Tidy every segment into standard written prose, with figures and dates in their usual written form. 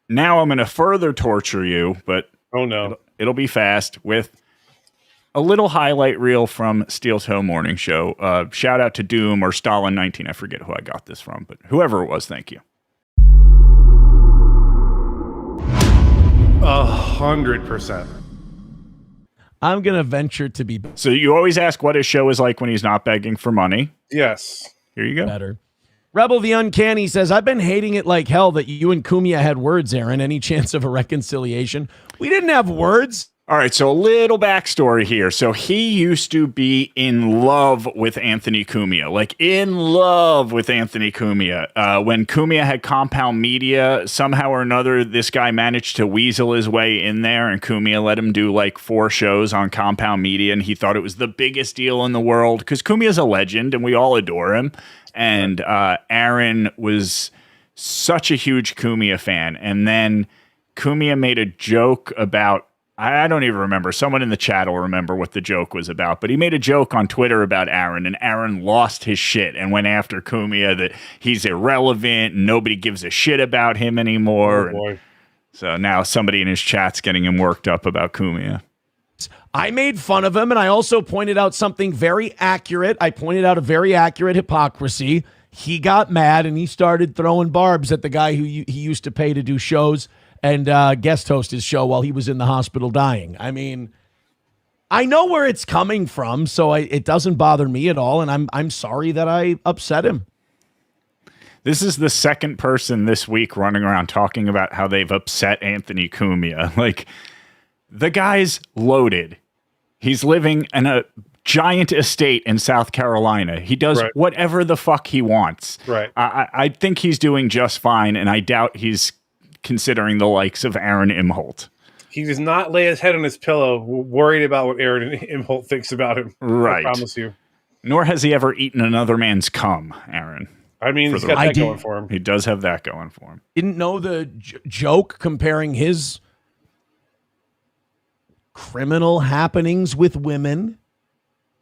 now I'm going to further torture you, but oh no, it'll be fast with a little highlight reel from Steel Toe Morning Show. Shout out to Doom or Stalin19. I forget who I got this from, but whoever it was, thank you. 100%. I'm going to venture to be So you always ask what his show is like when he's not begging for money. Yes. Here you go. better. Rebel the Uncanny says, I've been hating it like hell that you and Kumia had words, Aaron. Any chance of a reconciliation? We didn't have words. All right, so a little backstory here. So he used to be in love with Anthony Cumia, like in love with Anthony Cumia. When Cumia had Compound Media, somehow or another, this guy managed to weasel his way in there, and Cumia let him do like 4 shows on Compound Media, and he thought it was the biggest deal in the world because Cumia's a legend, and we all adore him. And Aaron was such a huge Cumia fan, and then Cumia made a joke about, I don't even remember. Someone in the chat will remember what the joke was about. But he made a joke on Twitter about Aaron, and Aaron lost his shit and went after Cumia that he's irrelevant and nobody gives a shit about him anymore. Oh, boy. So now somebody in his chat's getting him worked up about Cumia. I made fun of him, and I also pointed out something very accurate. I pointed out a very accurate hypocrisy. He got mad, and he started throwing barbs at the guy who he used to pay to do shows and guest host his show while he was in the hospital dying. I mean, I know where it's coming from, so it doesn't bother me at all, and I'm sorry that I upset him. This is the second person this week running around talking about how they've upset Anthony Cumia. Like, the guy's loaded. He's living in a giant estate in South Carolina. He does whatever the fuck he wants. Right. I think he's doing just fine, and I doubt he's considering the likes of Aaron Imholt. He does not lay his head on his pillow worried about what Aaron Imholt thinks about him. Right. I promise you. Nor has he ever eaten another man's cum, Aaron. I mean, he's got that going for him. He does have that going for him. Didn't know the joke comparing his criminal happenings with women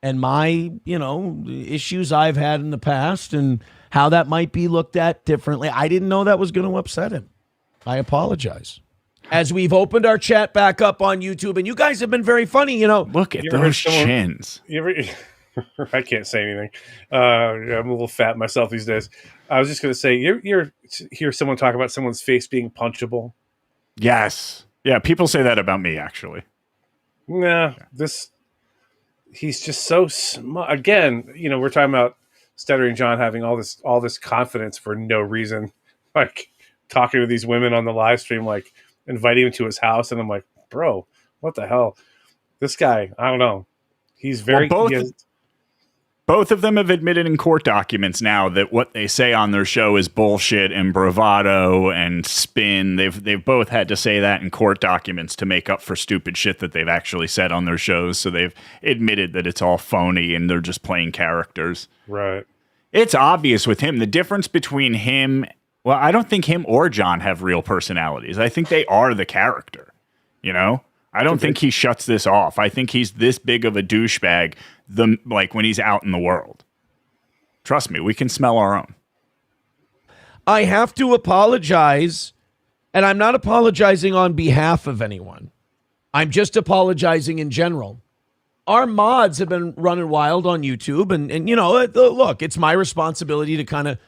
and my, issues I've had in the past and how that might be looked at differently. I didn't know that was going to upset him. I apologize. As we've opened our chat back up on YouTube, and you guys have been very funny, Look at those chins. I can't say anything. I'm a little fat myself these days. I was just going to say, you hear someone talk about someone's face being punchable? Yes. Yeah, people say that about me, actually. Nah, he's just so smart. Again, we're talking about Stuttering John having all this confidence for no reason. Like, talking to these women on the live stream, like inviting him to his house. And I'm like, bro, what the hell? This guy, I don't know. He's very... Both of them have admitted in court documents now that what they say on their show is bullshit and bravado and spin. They've both had to say that in court documents to make up for stupid shit that they've actually said on their shows. So they've admitted that it's all phony and they're just playing characters. Right. It's obvious with him. The difference between him... Well, I don't think him or John have real personalities. I think they are the character, I don't think he shuts this off. I think he's this big of a douchebag when he's out in the world. Trust me, we can smell our own. I have to apologize, and I'm not apologizing on behalf of anyone. I'm just apologizing in general. Our mods have been running wild on YouTube, and look, it's my responsibility to kind of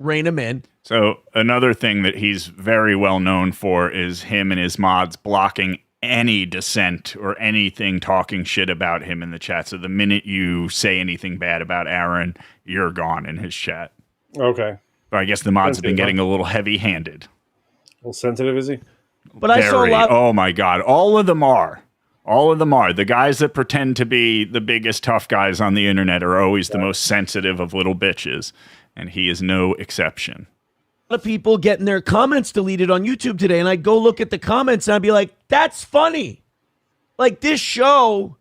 rein them in. So another thing that he's very well known for is him and his mods blocking any dissent or anything talking shit about him in the chat. So the minute you say anything bad about Aaron, you're gone in his chat. Okay. But I guess the mods have been getting a little heavy-handed. A little sensitive, is he? But I saw a lot. Oh my God. All of them are. The guys that pretend to be the biggest tough guys on the internet are always the most sensitive of little bitches. And he is no exception. A lot of people getting their comments deleted on YouTube today, and I'd go look at the comments and I'd be like, that's funny. Like this show,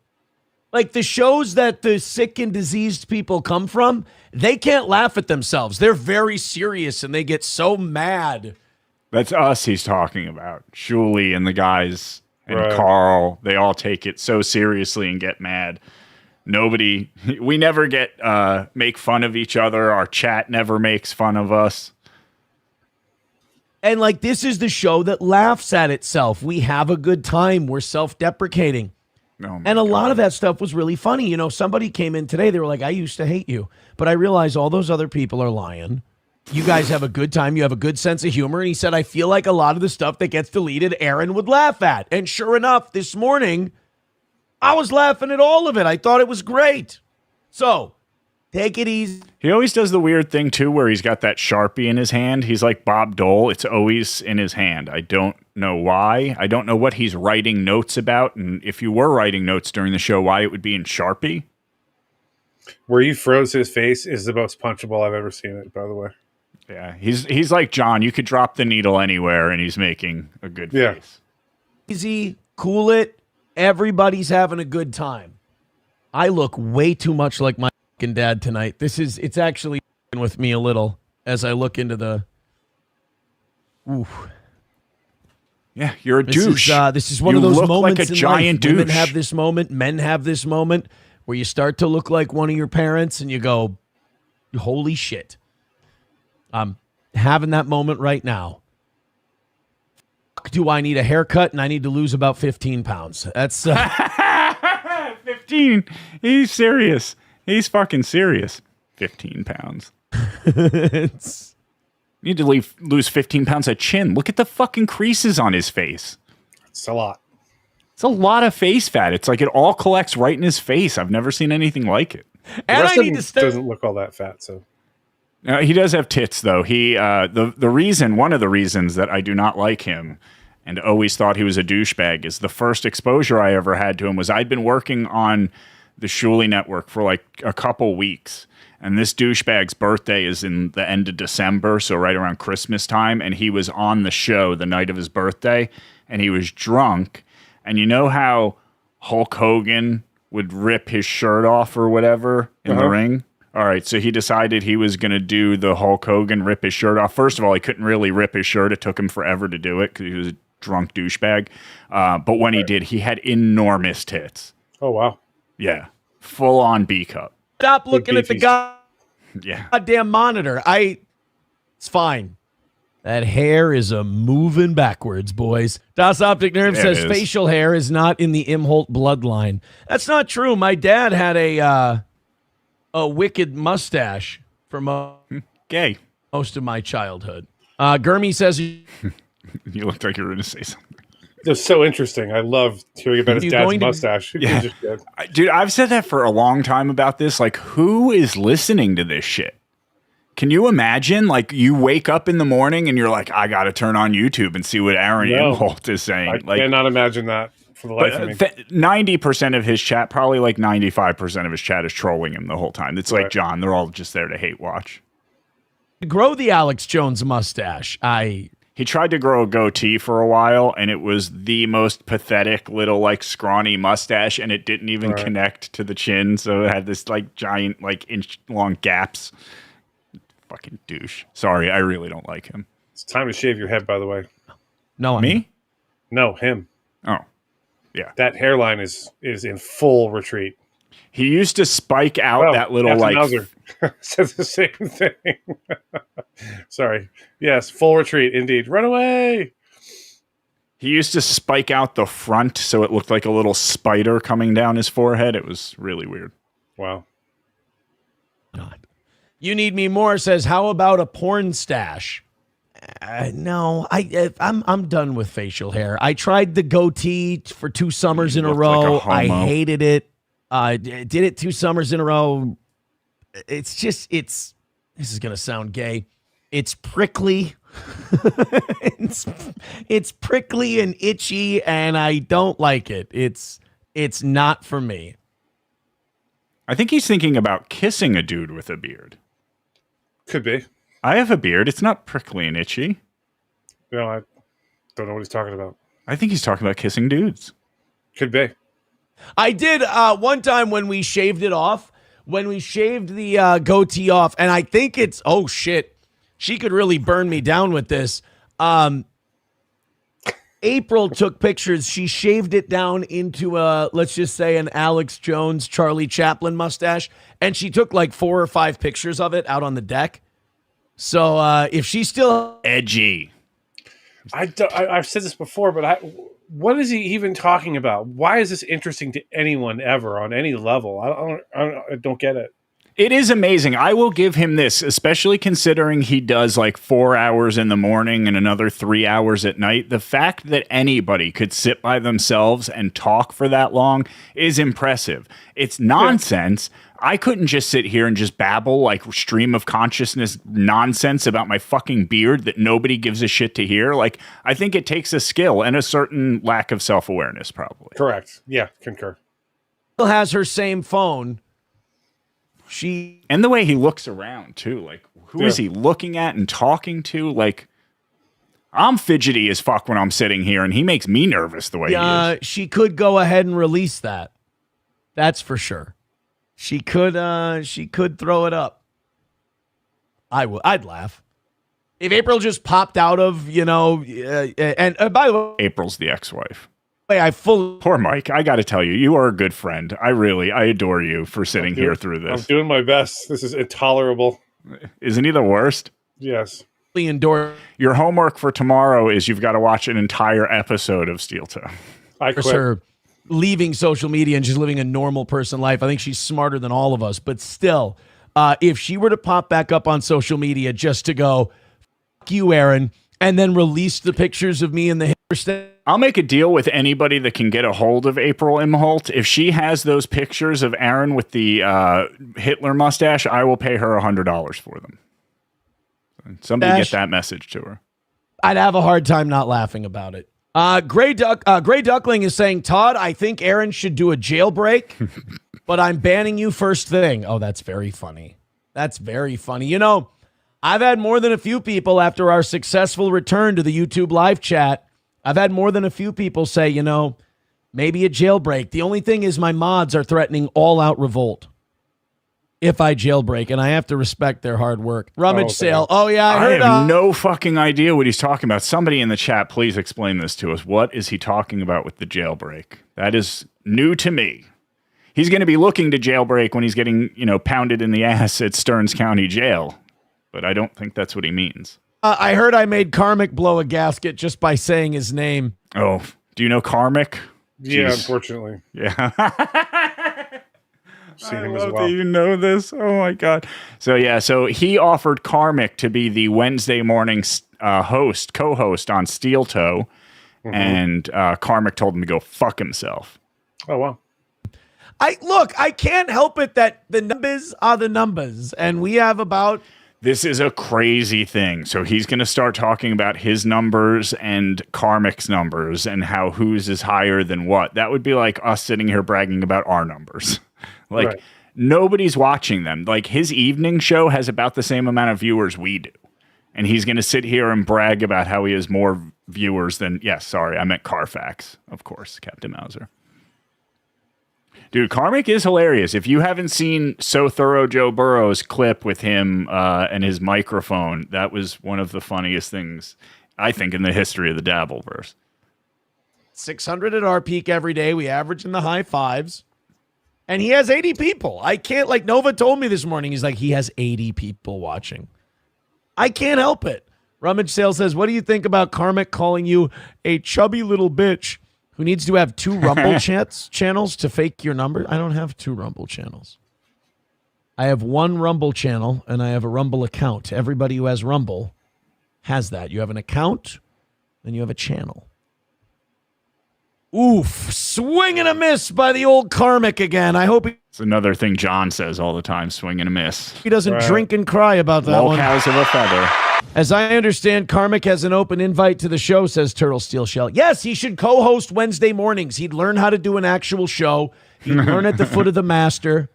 like the shows that the sick and diseased people come from, they can't laugh at themselves. They're very serious and they get so mad. That's us he's talking about. Shuli and the guys and Carl, they all take it so seriously and get mad. We never make fun of each other. Our chat never makes fun of us. And like, this is the show that laughs at itself. We have a good time. We're self-deprecating. Oh and a lot of that stuff was really funny. You know, somebody came in today. They were like, I used to hate you, but I realize all those other people are lying. You guys have a good time. You have a good sense of humor. And he said, I feel like a lot of the stuff that gets deleted, Aaron would laugh at. And sure enough, this morning, I was laughing at all of it. I thought it was great. So take it easy. He always does the weird thing, too, where he's got that Sharpie in his hand. He's like Bob Dole. It's always in his hand. I don't know why. I don't know what he's writing notes about. And if you were writing notes during the show, why it would be in Sharpie. Where you froze his face is the most punchable I've ever seen it, by the way. Yeah, he's like John. You could drop the needle anywhere, and he's making a good face. Easy, cool it. Everybody's having a good time. I look way too much like my fucking dad tonight. It's actually with me a little as I look into the. Oof. Yeah, you're a douche. This is one of those look moments like a in giant life. douche. Women have this moment. Men have this moment where you start to look like one of your parents, and you go, "Holy shit." I'm having that moment right now. Do I need a haircut? And I need to lose about 15 pounds. That's 15. He's serious. He's fucking serious. 15 pounds. You need to lose 15 pounds of chin. Look at the fucking creases on his face. It's a lot. It's a lot of face fat. It's like it all collects right in his face. I've never seen anything like it. And I need to doesn't look all that fat, so. He does have tits, though. He one of the reasons that I do not like him and always thought he was a douchebag is the first exposure I ever had to him was I'd been working on the Shuli Network for like a couple weeks, and this douchebag's birthday is in the end of December, so right around Christmas time, and he was on the show the night of his birthday, and he was drunk, and you know how Hulk Hogan would rip his shirt off or whatever in the ring? All right, so he decided he was going to do the Hulk Hogan rip his shirt off. First of all, he couldn't really rip his shirt. It took him forever to do it because he was a drunk douchebag. But when he did, he had enormous tits. Oh, wow. Yeah, full-on B-cup. Stop looking at the Yeah. goddamn monitor. It's fine. That hair is a moving backwards, boys. Das Optic Nerve says facial hair is not in the Imholt bloodline. That's not true. My dad had a wicked mustache for Gay. most of my childhood. Gurmy says You looked like you were going to say something. It's so interesting. I love hearing about his dad's mustache. Yeah. Dude, I've said that for a long time about this. Like, who is listening to this shit? Can you imagine? Like, you wake up in the morning and you're like, I got to turn on YouTube and see what Aaron Imholt is saying. I cannot imagine that for the life of me. 90% of his chat, probably like 95% of his chat is trolling him the whole time. It's like John. They're all just there to hate watch. grow the Alex Jones mustache. He tried to grow a goatee for a while, and it was the most pathetic little, like, scrawny mustache, and it didn't even connect to the chin, so it had this, like, giant, like, inch-long gaps. Fucking douche. Sorry, I really don't like him. It's time to shave your head, by the way. No, Me? No, him. Oh, yeah. That hairline is in full retreat. He used to spike out that little, Captain like... Mauser said the same thing. Sorry. Yes, full retreat, indeed. Run away! He used to spike out the front so it looked like a little spider coming down his forehead. It was really weird. Wow. God. You Need Me More says, how about a porn stash? No, I'm done with facial hair. I tried the goatee for 2 summers in a row. Like I hated it. Did it 2 summers in a row. This is going to sound gay. It's prickly. it's prickly and itchy, and I don't like it. It's not for me. I think he's thinking about kissing a dude with a beard. Could be. I have a beard. It's not prickly and itchy. No, I don't know what he's talking about. I think he's talking about kissing dudes. Could be. I did one time when we shaved it off, when we shaved the goatee off, and I think it's, oh shit, she could really burn me down with this. April took pictures. She shaved it down into let's just say an Alex Jones, Charlie Chaplin mustache, and she took like 4 or 5 pictures of it out on the deck. So if she's still edgy, I've said this before, but what is he even talking about? Why is this interesting to anyone ever on any level? I don't get it. It is amazing. I will give him this, especially considering he does like 4 hours in the morning and another 3 hours at night. The fact that anybody could sit by themselves and talk for that long is impressive. It's nonsense. I couldn't just sit here and just babble like stream of consciousness nonsense about my fucking beard that nobody gives a shit to hear. Like, I think it takes a skill and a certain lack of self-awareness, probably. Correct. Yeah, concur. Still has her same phone. And the way he looks around too, like who is he looking at and talking to? Like, I'm fidgety as fuck when I'm sitting here, and he makes me nervous the way he is. She could go ahead and release that. That's for sure. She could throw it up. I'd laugh if April just popped out of and by the way, April's the ex-wife. Poor Mike. I got to tell you, you are a good friend. I adore you for sitting here through this. I'm doing my best. This is intolerable. Isn't he the worst? Yes. Your homework for tomorrow is you've got to watch an entire episode of Steel Toe. I quit. Her leaving social media and just living a normal person life. I think she's smarter than all of us. But still, if she were to pop back up on social media just to go, fuck you, Aaron, and then release the pictures of me in the Hitler stand. I'll make a deal with anybody that can get a hold of April Imholt. If she has those pictures of Aaron with the Hitler mustache, I will pay her $100 for them. Somebody get that message to her. I'd have a hard time not laughing about it. Gray Duckling is saying, Todd, I think Aaron should do a jailbreak, but I'm banning you first thing. Oh, that's very funny. That's very funny. You know, I've had more than a few people after our successful return to the YouTube live chat. I've had more than a few people say, maybe a jailbreak. The only thing is my mods are threatening all-out revolt if I jailbreak, and I have to respect their hard work. Rummage sale. Oh, yeah, I have no fucking idea what he's talking about. Somebody in the chat, please explain this to us. What is he talking about with the jailbreak? That is new to me. He's going to be looking to jailbreak when he's getting, pounded in the ass at Stearns County Jail, but I don't think that's what he means. I heard I made Karmic blow a gasket just by saying his name. Oh, do you know Karmic? Yeah, unfortunately. Yeah. Seen him as well. Do you know this? Oh my God. So he offered Karmic to be the Wednesday morning co-host on Steel Toe, and Karmic told him to go fuck himself. Oh wow. I can't help it that the numbers are the numbers, and we have about. This is a crazy thing. So he's going to start talking about his numbers and Karmic's numbers and how whose is higher than what. That would be like us sitting here bragging about our numbers. Nobody's watching them. Like, his evening show has about the same amount of viewers we do. And he's going to sit here and brag about how he has more viewers than, I meant Carfax, of course, Captain Mauser. Dude, Karmic is hilarious. If you haven't seen So Thorough Joe Burrow's clip with him and his microphone, that was one of the funniest things, I think, in the history of the Dabbleverse. 600 at our peak every day. We average in the high fives. And he has 80 people. I can't, like Nova told me this morning, he's like, he has 80 people watching. I can't help it. Rummage Sale says, what do you think about Karmic calling you a chubby little bitch who needs to have 2 Rumble channels to fake your number? I don't have 2 Rumble channels. I have 1 Rumble channel, and I have a Rumble account. Everybody who has Rumble has that. You have an account, and you have a channel. Oof, swing and a miss by the old Karmic again. I hope it's another thing John says all the time, swing and a miss. He doesn't drink and cry about that one. Cows of a feather. As I understand, Karmic has an open invite to the show, says Turtle Steel Shell. Yes, he should co-host Wednesday mornings. He'd learn how to do an actual show. He'd learn at the foot of the master.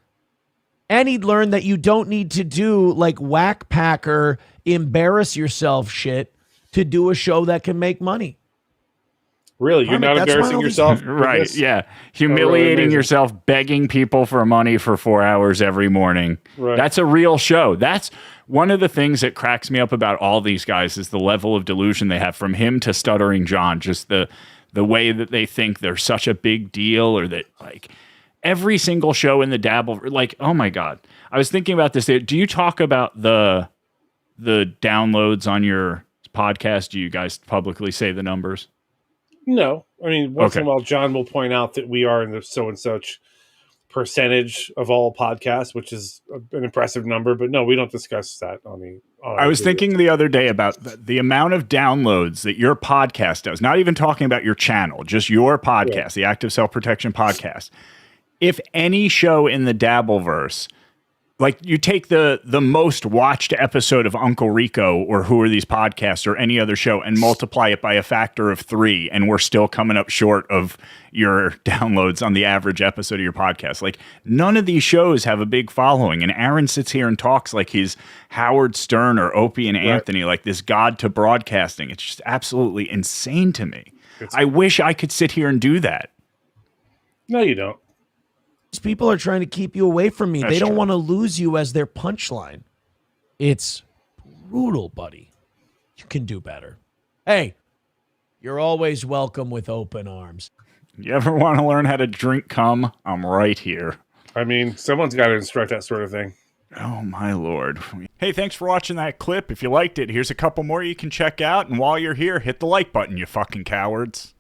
And he'd learn that you don't need to do like whack packer, embarrass yourself shit to do a show that can make money. Really? You're not embarrassing yourself? Right, yeah. Humiliating yourself, begging people for money for 4 hours every morning. Right. That's a real show. That's one of the things that cracks me up about all these guys is the level of delusion they have, from him to Stuttering John, just the way that they think they're such a big deal, or that, like, every single show in the Dabble, like, oh my God. I was thinking about this. Do you talk about the downloads on your podcast? Do you guys publicly say the numbers? No, I mean, once in Okay. a while, John will point out that we are in the so and such percentage of all podcasts, which is an impressive number. But no, we don't discuss that on the. I was thinking the other day about the amount of downloads that your podcast does, not even talking about your channel, just your podcast, the Active Self-Protection Podcast. If any show in the Dabbleverse, like you take the most watched episode of Uncle Rico or Who Are These Podcasts or any other show and multiply it by a factor of 3, and we're still coming up short of your downloads on the average episode of your podcast. Like, none of these shows have a big following, and Aaron sits here and talks like he's Howard Stern or Opie and Anthony, like this god to broadcasting. It's just absolutely insane to me. I wish I could sit here and do that. No, you don't. These people are trying to keep you away from me. That's they don't true. want to lose you as their punchline. It's brutal, buddy. You can do better. Hey, you're always welcome with open arms. You ever want to learn how to drink cum? I'm right here. I mean, someone's got to instruct that sort of thing. Oh, my Lord. Hey, thanks for watching that clip. If you liked it, here's a couple more you can check out. And while you're here, hit the like button, you fucking cowards.